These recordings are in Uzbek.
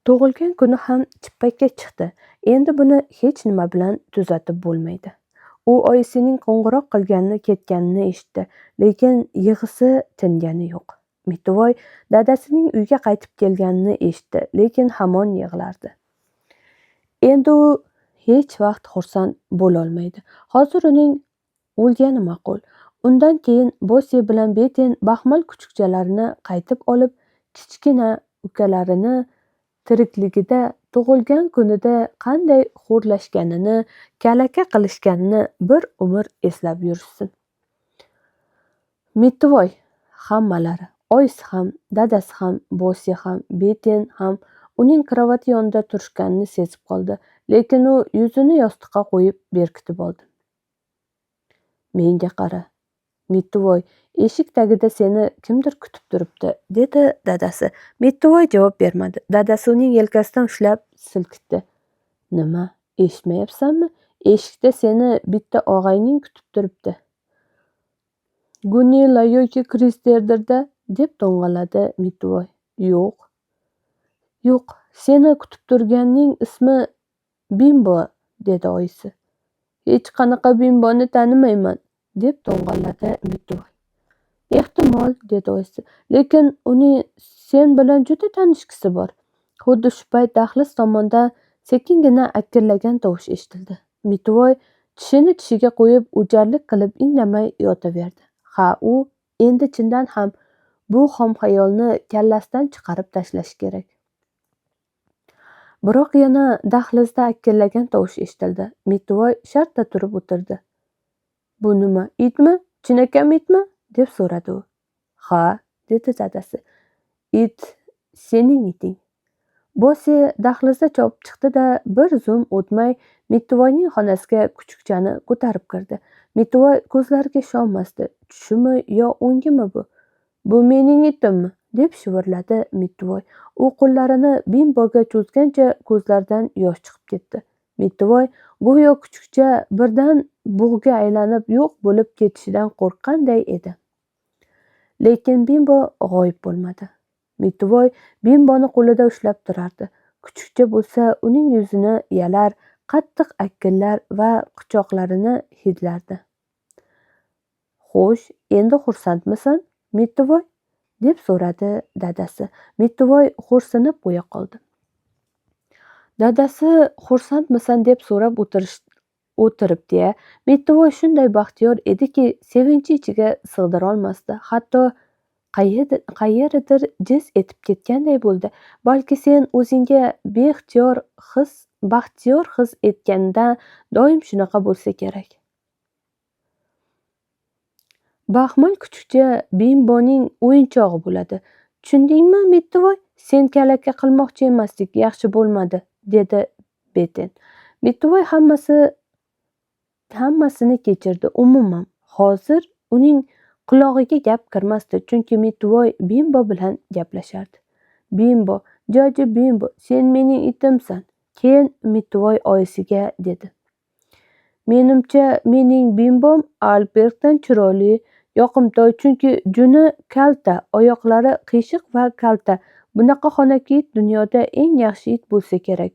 Tug'ilgan kuni ham chippakka chiqdi. Endi buni hech nima bilan tuzatib bo'lmaydi. U oyisining qo'ng'iroq qilganini ketganini eshitdi, lekin yig'isi tingani yo'q. Mittivoy dadasining uyga qaytib kelganini eshitdi, lekin hamon yig'lardi. Endi u hech vaqt xursand bo'lolmaydi. Hozir uning o'lgani ma'qul. Undan keyin Bosi bilan Beten baxmal kuchukchalarini qaytib olib, kichkina ukalarini tirikligida, tug'ilgan kunida qanday xo'rlashganini, kalaka qilishganini bir umr eslab yurishsin. Mittivoy hammalari, oyisi ham, dadasi ham, Bosi ham, Beten ham uning karavoti yonida turishganini sezib qoldi, lekin u yuzini yostiqqa qo'yib berkitib oldi. "Menga qara, Mittivoy, eshik tagida seni kimdir kutib turibdi", dedi dadasi. Mittivoy javob bermadi. Dadasi uning yelkasidan ushlab silkitdi. "Nima, eshitmayapsanmi? Eshikda seni bitta og'ayning kutib turibdi. Gunilla yoki Kristerdir-da", deb to'ng'illadi Mittivoy. Yo'q, seni kutib turganning ismi Bimbo", dedi oyisi. "Hech qanaqa Bimboni tanimayman", deb to'ng'illadi Mittivoy. "Ehtimol", dedi oyisi, "lekin uning sen bilan juda tanishgisi bor". Xuddi shu payt dahliz tomondan sekingina akillagan tovush eshitildi. Mittivoy tishini tishiga qo'yib, o'jarlik qilib indamay yotaverdi. U endi chindan ham bu xom xayolni kallasidan chiqarib tashlashi kerak. Biroq yana dahlizda akillagan tovush eshitildi. Mittivoy shartta turib o'tirdi. "Bu nima, itmi? Chinakam itmi?" deb so'radi u. "Ha", dedi dadasi. "It sening iting". Bosi dahlizda chopib chiqdi-da, bir zum o'tmay Mittivoyning xonasiga kuchukchani ko'tarib kirdi. Mittivoy ko'zlariga ishonmasdi. "Tushimi yo o'ngimi bu? Bu mening itimmi?" deb shivirladi Mittivoy. U qo'llarini Bimboga cho'zgancha ko'zlaridan yosh chiqib ketdi. Mittivoy go'yo kuchukcha birdan bug'ga aylanib yo'q bo'lib ketishidan qo'rqqanday edi. Lekin Bimbo g'oyib bo'lmadi. Mittivoy Bimboni qo'lida ushlab turardi. Kuchukcha bo'lsa uning yuzini yalar, qattiq akillar va quchoqlarini hidlardi. "Xo'sh, endi xursandmisan, Mittivoy?" deb so'radi dadasi. Mittivoy xo'rsinib qo'ya qoldi. Dadasi xursandmisan deb so'rab o'tiribdi-ya. Mittivoy shunday baxtiyor ediki, sevinchi ichiga sig'dirolmasdi. Hatto qayeridir jiz etib ketganday bo'ldi. "Balki sen o'zingga baxtiyor his etganingda doim shunaqa bo'lsa kerak. Baxmal kuchukcha Bimboning o'yinchog'i bo'ladi. Tushundingmi, Mittivoy? Sen kalaka qilmoqchi emasdik, yaxshi bo'lmadi", dedi Beten. Mittivoy hammasini kechirdi. Umuman, hozir uning qulog'iga gap kirmasdi, chunki Mittivoy Bimbo bilan gaplashardi. "Bimbo, joji Bimbo, sen mening itimsan", keyin Mittivoy oyisiga dedi. "Menimcha, mening Bimbom Albertdan chiroyli, yoqimtoy, chunki juni kalta, oyoqlari qiyshiq va kalta. Bunaqa xonaki it dunyoda eng yaxshi it bo'lsa kerak".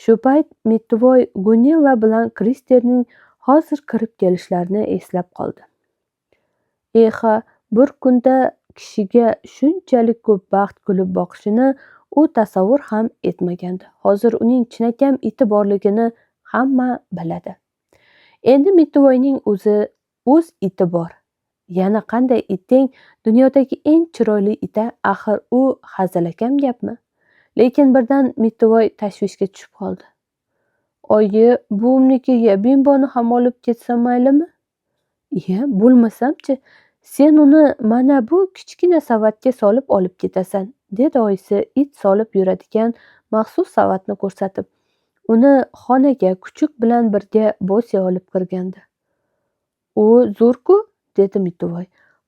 Shu payt Mittivoy Gunilla bilan Kristerning hozir kirib kelishlarini eslab qoldi. Eha, bir kunda kishiga shunchalik ko'p baxt kulib boqishini u tasavvur ham etmagandi. Hozir uning chinakam iti borligini hamma biladi. Endi Mittivoyning o'z iti bor. Yana qanday itdeng dunyodagi eng chiroyli ita, axir u hazilakam gapmi? Lekin birdan Mittivoy tashvishga tushib qoldi. "Oyi, buvimnikiga Bimboni ham olib ketsam maylimi?" "Iya, bo'lmasam-chi, sen uni mana bu kichkina savatga solib olib ketasan", dedi oyisi it solib yuradigan maxsus savatni ko'rsatib. Uni xonaga kuchuk bilan birga Bosi olib kirgandi. "U zo'r-ku", dedi Mittivoy.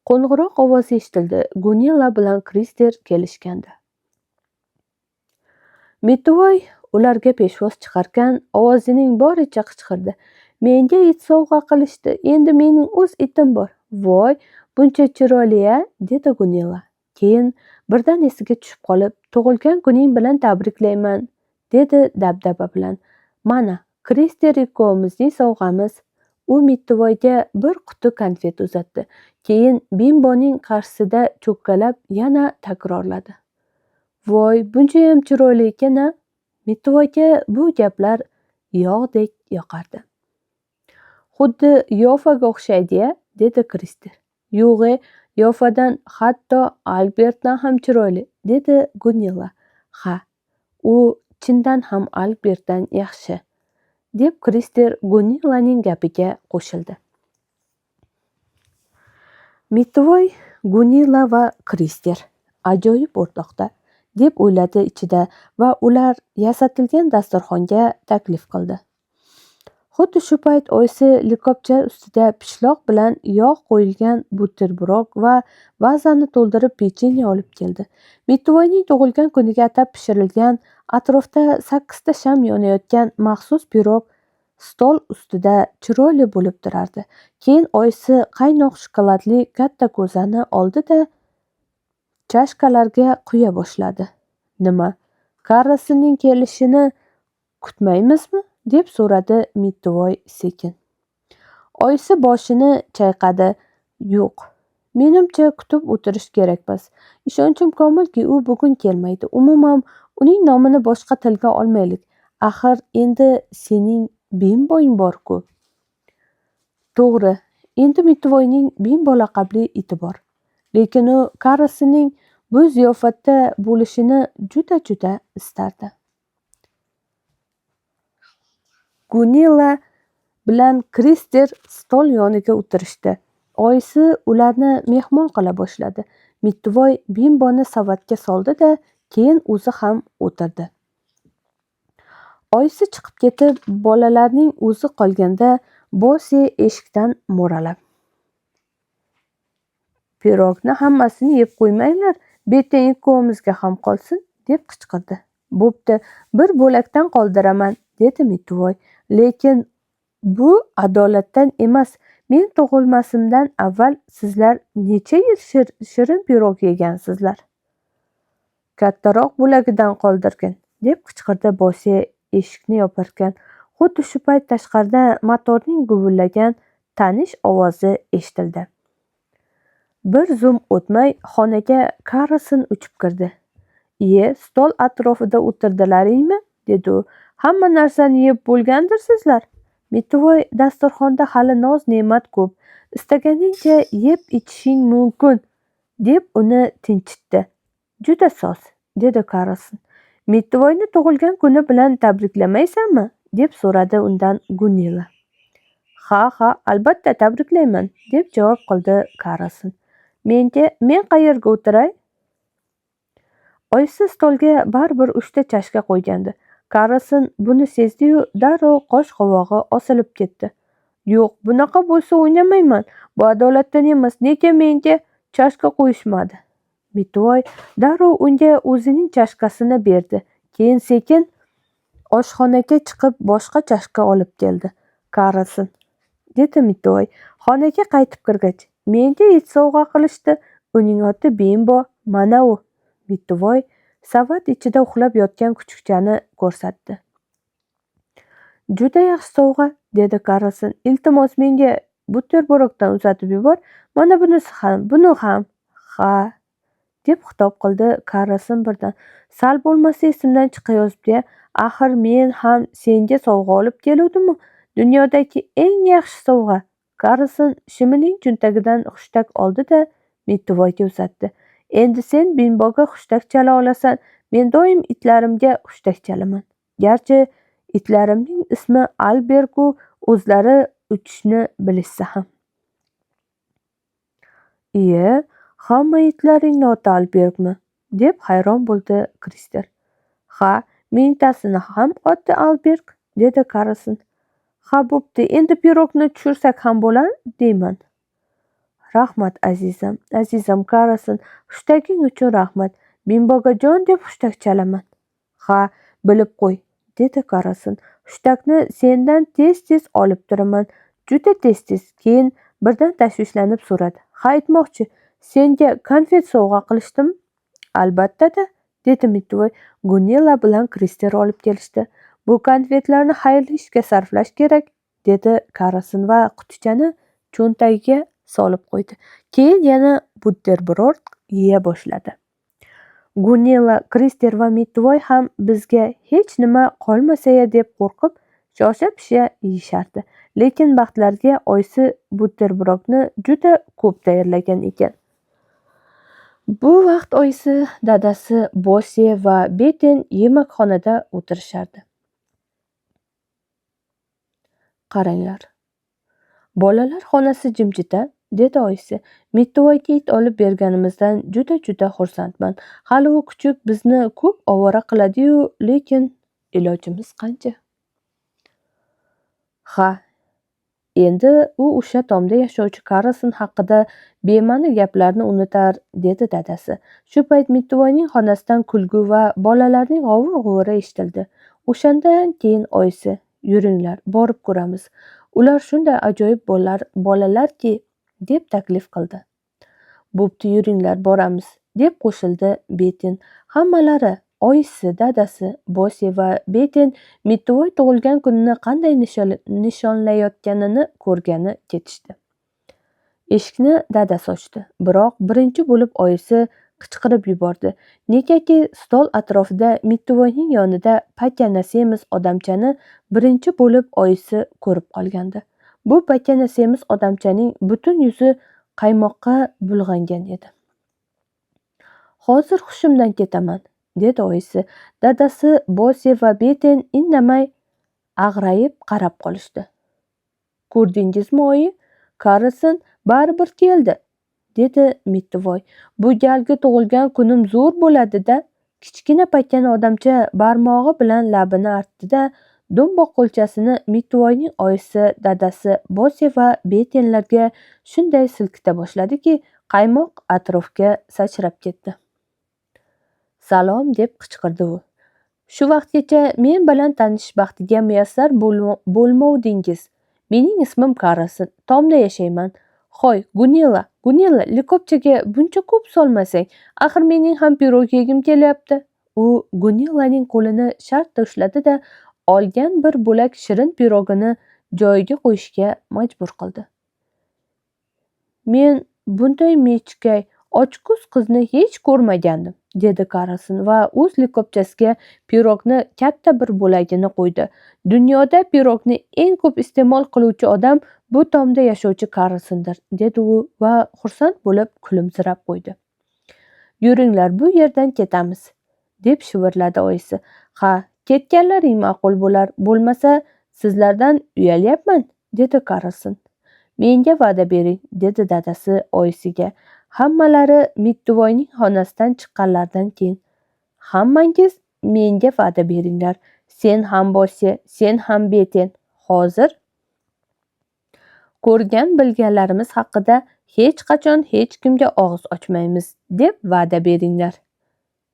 Qo'ng'iroq ovozi eshitildi. Gunilla bilan Krister kelishgandi. Mittivoy ularga peshvoz chiqarkan ovozining boricha qichqirdi. "Menga it sovg'a qilishdi. Endi mening o'z itim bor". "Voy, buncha chiroyli-a", dedi Gunilla. Keyin birdan esiga tushib qolib, tug'ilgan kuning bilan tabriklayman, dedi dabdaba bilan. Mana, Krister ikkovimizning sovg'amiz. U Mittivoyga bir quti konfet uzatdi. Keyin Bimboning qarshisida cho'kkalab yana takrorladi. Voy, bunchayam chiroyli ekan-a? Mittivoyga bu gaplar yog'dek yoqardi. Xuddi Yofaga o'xshaydi-ya, dedi Krister. Yo'g'e, Yofadan hatto Albertdan ham chiroyli, dedi Gunilla. Ha, u chindan ham Albertdan yaxshi, deb Krister Gunillaning gapiga qo'shildi. Mittivoy, Gunilla va Krister ajoyib o'rtoqda, deb o'yladi ichida va ular yasatilgan dasturxonga taklif qildi. Xuddi shu payt oyisi likopcha ustida pishloq bilan yog' qo'yilgan buterbrod va vazani to'ldirib pechenye olib keldi. Mittivoyning tug'ilgan kuniga atab pishirilgan, atrofda 8 ta sham yonayotgan maxsus pirog stol ustida chiroyli bo'lib turardi. Keyin oyisi qaynoq shokoladli katta ko'zani oldi-da, chashkalarga quya boshladi. Nima, Karlsonning kelishini kutmaymizmi? deb so'radi Mittivoy sekin. Oyisi boshini chayqadi. Yo'q, menimcha kutib o'tirish kerakmas. Ishonchim komilki, u bugun kelmaydi. Umuman, uning nomini boshqa tilga olmaylik. Axir endi sening Bimboing bor-ku. To'g'ri, endi Mittivoyning Bimbo laqabli iti bor. Lekin u Karlsonning bu ziyofatda bo'lishini juda istardi. Gunilla bilan Krister stol yoniga o'tirishdi. Oyisi ularni mehmon qila boshladi. Mittivoy Bimboni savatga soldi-da, keyin o'zi ham o'tirdi. Oyisi chiqib ketib, bolalarning o'zi qolganda Bosi eshikdan mo'ralab: "Pirogni hammasini yeb qo'ymanglar, betang ikkovimizga ham qolsin", deb qichqirdi. "Bo'pti, bir bo'lakdan qoldiraman", dedi Mittivoy. "Lekin bu adolatdan emas. Men tug'ilmasimdan avval sizlar necha yil shirin pirog yegansizlar? Kattaroq bo'lagidan qoldirgin", deb qichqirdi Bosi eshikni yoparkan. Xuddi shu payt tashqarida motorning guvillagan tanish ovozi eshitildi. Bir zum o'tmay xonaga Karlson uchib kirdi. "Iye, stol atrofida o'tirdilaringmi?" dedi u. "Hamma narsani yeb bo'lgandirsizlar?" Mittivoy, dasturxonda hali noz-ne'mat ko'p, istaganingcha yeb ichishing mumkin, deb uni tinchitdi. "Juda soz", dedi Karlson. "Mittivoyni tug'ilgan kuni bilan tabriklamaysanmi?" deb so'radi undan Gunilla. Ha, albatta tabriklayman", deb javob qildi Karlson. Men qayerga o'tiray?" Oyisi stolga baribir 3 ta chashka qo'ygandi. Karlson buni sezdi-yu, darrov qosh-qovog'i osilib ketdi. "Yo'q, bunaqa bo'lsa o'ynamayman. Bu adolatdan emas. Nega menga chashka qo'yishmadi?" Mittivoy darrov unga o'zining chashkasini berdi. Keyin sekin oshxonaga chiqib boshqa chashka olib keldi. "Karlson", dedi Mittivoy xonaga qaytib kirgach, "menga it sovg'a qilishdi. Uning oti Bimbo, mana u." Mittivoy savat ichida uxlab yotgan kuchukchani ko'rsatdi. "Juda yaxshi sovg'a", dedi Karlson. "Iltimos, menga buterbroddan uzatib yubor. Mana bunisi ham, buni ham." "Ha", deb xitob qildi Karlson birdan. "Sal bo'lmasa esimdan chiqayozibdi-ya. Axir men ham senga sovg'a olib keluvdim-ku. Dunyodagi eng yaxshi sovg'a." Karlson shimining cho'ntagidan hushtak oldi-da, Mittivoyga uzatdi. "Endi sen Bimboga hushtak chala olasan. Men doim itlarimga hushtak chalaman. Garchi itlarimning ismi Albert-ku, o'zlari uchishni bilishsa ham." "Iye, hamma itlaringning oti Albertmi?" deb hayron bo'ldi Krister. "Ha, mingtasini ham oti Albert", dedi Karlson. "Ha, bo'pti, endi pirogni tushirsak ham bo'lar, deyman." "Rahmat azizam Karlson, hushtaging uchun rahmat. Bimboga jon deb hushtak chalaman." "Ha, bilib qo'y", dedi Karlson. "Hushtakni sendan tez olib turaman. Juda tez." Keyin birdan tashvishlanib so'radi. "Ha, aytmoqchi, senga konfet sovg'a qilishdim. Albatta-da, dedi Mitvoy. Gunilla bilan Krister olib kelishdi. Bu konfetlarni xayrli ishga sarflash kerak, dedi Karason va qutichani cho'ntagiga solib qo'ydi. Keyin yana buterbrod yeya boshladi. Gunilla, Krister va Mitvoy ham bizga hech nima qolmasaya deb qo'rqib shosha-pisha yeyishardi. Lekin baxtlariga oyisi buterbrodni juda ko'p tayyorlagan ekan. Bu vaqt oyisi, dadasi Bosi va Beten yemakxonada o'tirishardi. Qaranglar, bolalar xonasi jimjit-a, dedi oyisi. Mitvoyga it olib berganimizdan juda xursandman. Hali u kuchuk bizni ko'p ovora qiladi-yu, lekin ilojimiz qancha? Ha, endi u o'sha tomda yashovchi Karason haqida bema'ni gaplarni unutar, dedi dadasi. Shu payt Mitvoyning xonasidan kulgu va bolalarning g'ovur-g'uvuri eshitildi. O'shandan keyin oyisi, yuringlar, borib ko'ramiz. Ular shunday ajoyib bolalarki, deb taklif qildi. Bo'pti, yuringlar, boramiz, deb qo'shildi Beten. Hammalari, oyisi, dadasi, Bosi va Beten Mitvoy tug'ilgan kunini qanday nishonlayotganini ko'rgani ketishdi. Eshikni dadasi ochdi, biroq birinchi bo'lib oyisi qichqirib yubordi. Negaki stol atrofida Mitvoyning yonida pakana semiz odamchani birinchi bo'lib oyisi ko'rib qolgandi. Bu pakana semiz odamchaning butun yuzi qaymoqqa bulg'angan edi. Hozir hushimdan ketaman, dedi oyisi. Dadasi Bosi va Beten indamay ag'rayib qarab qolishdi. Ko'rdingizmi, oyi? Karason baribir keldi, dedi Mitvoy. Bu galgi tug'ilgan kunim zo'r bo'ladi-da. Kichkina pakana odamcha barmog'i bilan labini artdi-da, do'mboq qo'lchasini Mitvoyning oyisi, dadasi Bosi va Betenlarga shunday silkita boshladiki, qaymoq atrofga sachrab ketdi. Salom, deb qichqirdi u. Shu vaqtgacha men bilan tanishish baxtiga muyassar bo'lmovdingiz. Mening ismim Karason, tomda yashayman. Hoy, Gunilla, likopchaga buncha ko'p solmasang, axir mening ham pirog yegim kelyapti. U Gunillaning qo'lini shartta ushladi-da, olgan bir bo'lak shirin pirogini joyiga qo'yishga majbur qildi. Men bunday mechkay, ochko'z qizni hech ko'rmagandim, dedi Karason va o'z likopchasiga pirogni katta bir bo'lagini qo'ydi. Dunyoda pirogni eng ko'p iste'mol qiluvchi odam bu tomda yashovchi Karasondir, dedi u va xursand bo'lib kulimsirab qo'ydi. Yuringlar, bu yerdan ketamiz, deb shivirladi oyisi. Ha, ketganlaring ma'qul bo'lar, bo'lmasa sizlardan uyalyapman, dedi Karason. Menga va'da bering, dedi dadasi oyisiga. Hammalari Mitvoyning xonasidan chiqqanlaridan keyin. Hammangiz menga va'da beringlar. Sen ham Bosi, sen ham Beten. Hozir ko'rgan bilganlarimiz haqida hech qachon hech kimga og'iz ochmaymiz, deb va'da beringlar.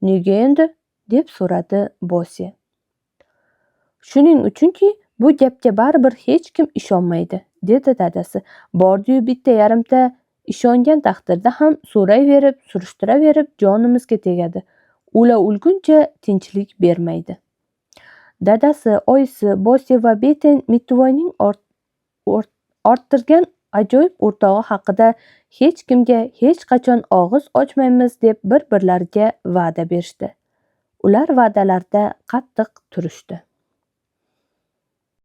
Nega endi? Deb so'radi Bosi. Shuning uchunki bu gapga baribir hech kim ishonmaydi, dedi dadasi. Bordi-yu bitta yarimta ishongan taqdirda ham so'rayverib, surishtiraverib jonimizga tegadi. O'la-o'lguncha tinchlik bermaydi. Dadasi, oyisi, Bosi va Beten Mitvoyning orttirgan ajoyib o'rtog'i haqida hech kimga hech qachon og'iz ochmaymiz deb bir-birlariga va'da berishdi. Ular va'dalarida qattiq turishdi.